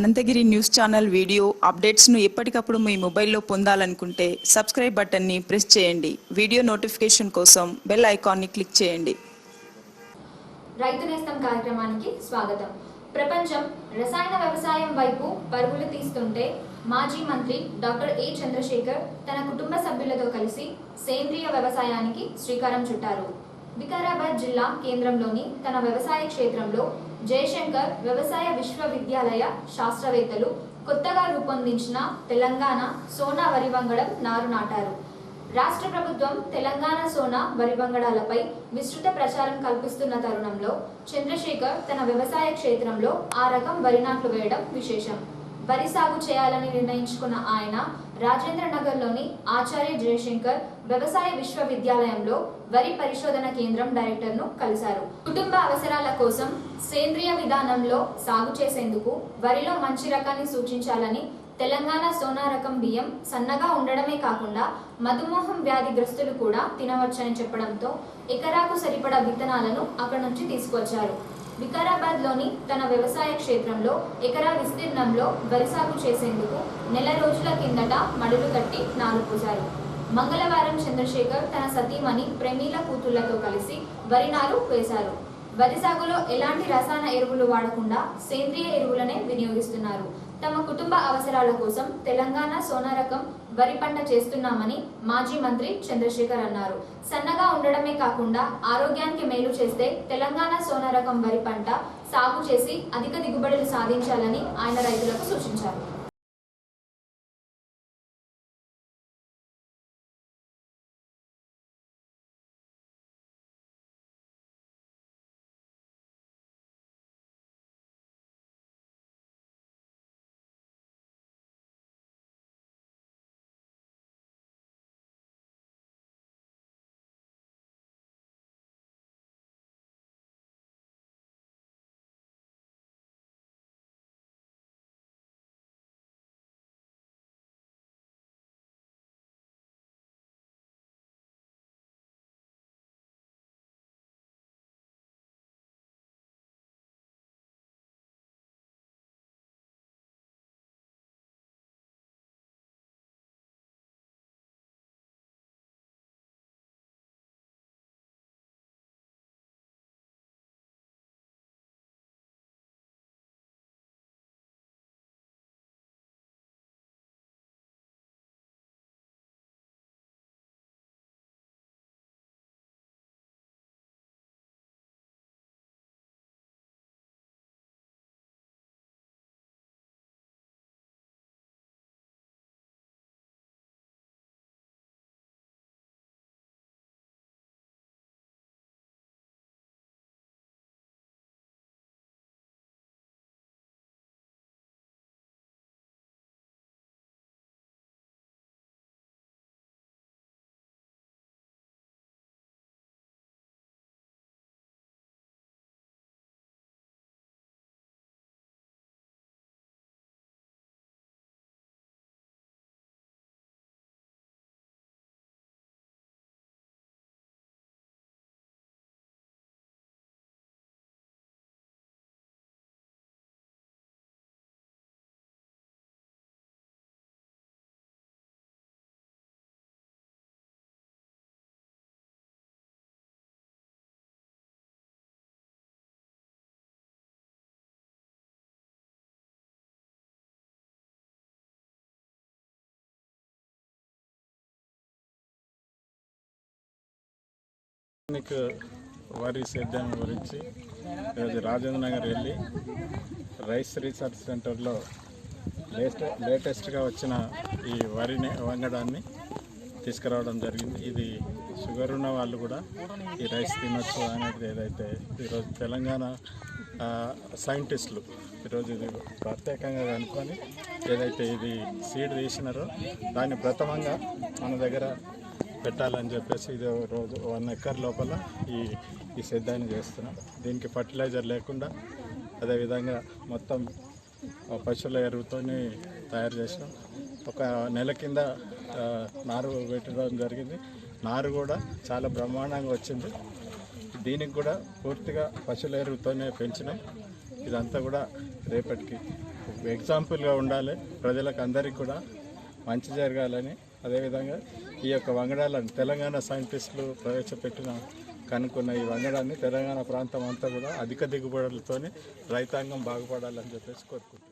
Anantagiri news channel video అప్డేట్స్ను ఎప్పటికప్పుడు మీ మొబైల్లో పొందాలనుకుంటే సబ్స్క్రైబ్ బటన్ని ప్రెస్ చేయండి. వీడియో నోటిఫికేషన్ కోసం బెల్ ఐకాన్ని క్లిక్ చేయండి. రైతు నేస్తం కార్యక్రమానికి స్వాగతం. ప్రపంచం రసాయన వ్యవసాయం వైపు పరుగులు తీస్తుంటే మాజీ మంత్రి డాక్టర్ ఏ చంద్రశేఖర్ తన కుటుంబ సభ్యులతో కలిసి సేంద్రియ వ్యవసాయానికి శ్రీకారం చుట్టారు. వికారాబాద్ జిల్లా కేంద్రంలోని తన వ్యవసాయ క్షేత్రంలో జయశంకర్ వ్యవసాయ విశ్వవిద్యాలయ శాస్త్రవేత్తలు కొత్తగా రూపొందించిన తెలంగాణ సోనా వరి వంగడం నారు నాటారు. రాష్ట్ర ప్రభుత్వం తెలంగాణ సోనా వరి వంగడాలపై విస్తృత ప్రచారం కల్పిస్తున్న తరుణంలో చంద్రశేఖర్ తన వ్యవసాయ క్షేత్రంలో ఆ రకం వరి నాట్లు వేయడం విశేషం. వరి సాగు చేయాలని నిర్ణయించుకున్న ఆయన రాజేంద్ర నగర్లోని ఆచార్య జయశంకర్ వ్యవసాయ విశ్వవిద్యాలయంలో వరి పరిశోధన కేంద్రం డైరెక్టర్ను కలిశారు. కుటుంబ అవసరాల కోసం సేంద్రియ విధానంలో సాగు చేసేందుకు వరిలో మంచి రకాన్ని సూచించాలని, తెలంగాణ సోనా రకం బియ్యం సన్నగా ఉండడమే కాకుండా మధుమేహం వ్యాధిగ్రస్తులు కూడా తినవచ్చని చెప్పడంతో ఎకరాకు సరిపడా విత్తనాలను అక్కడి నుంచి తీసుకొచ్చారు. వికారాబాద్లోని తన వ్యవసాయ క్షేత్రంలో ఎకరా విస్తీర్ణంలో వరి సాగు చేసేందుకు నెల రోజుల కిందట మడులు కట్టి నారు పోశారు. మంగళవారం చంద్రశేఖర్ తన సతీమణి ప్రమీల కూతుళ్లతో కలిసి వరి నారు వేశారు. వరి సాగులో ఎలాంటి రసాయన ఎరువులు వాడకుండా సేంద్రియ ఎరువులనే వినియోగిస్తున్నారు. తమ కుటుంబ అవసరాల కోసం తెలంగాణ సోనా రకం వరి పంట చేస్తున్నామని మాజీ మంత్రి చంద్రశేఖర్ అన్నారు. సన్నగా ఉండడమే కాకుండా ఆరోగ్యానికి మేలు చేస్తే తెలంగాణ సోనా రకం వరి పంట సాగు చేసి అధిక దిగుబడులు సాధించాలని ఆయన రైతులకు సూచించారు. వరి సేద్యం గురించి ఈరోజు రాజేంద్ర నగర్ వెళ్ళి రైస్ రీసెర్చ్ సెంటర్లో లేటెస్ట్గా వచ్చిన ఈ వరిని వంగడాన్ని తీసుకురావడం జరిగింది. ఇది షుగర్ ఉన్న వాళ్ళు కూడా ఈ రైస్ తినొచ్చు అనేది ఏదైతే ఈరోజు తెలంగాణ సైంటిస్టులు ఈరోజు ఇది ప్రత్యేకంగా కనుక్కొని ఏదైతే ఇది సీడ్ తీసినారో దాన్ని ప్రథమంగా మన దగ్గర పెట్టాలని చెప్పేసి ఇది రోజు 1 ఎకర్ లోపల ఈ సేద్యాన్ని చేస్తున్నాం. దీనికి ఫర్టిలైజర్ లేకుండా అదేవిధంగా మొత్తం పశువుల ఎరువుతోని తయారు చేసినాం. ఒక నెల కింద నారు పెట్టడం జరిగింది. నారు కూడా చాలా బ్రహ్మాండంగా వచ్చింది. దీనికి కూడా పూర్తిగా పశువుల ఎరువుతోనే పెంచినాం. ఇదంతా కూడా రేపటికి ఎగ్జాంపుల్గా ఉండాలి, ప్రజలకు అందరికీ కూడా మంచి జరగాలని. అదేవిధంగా ఈ యొక్క వంగడాలను తెలంగాణ సైంటిస్టులు ప్రవేశపెట్టిన కనుక్కున్న ఈ వంగడాన్ని తెలంగాణ ప్రాంతం అంతా కూడా అధిక దిగుబడులతోని రైతాంగం బాగుపడాలని చెప్పేసి కోరుకుంటున్నాను.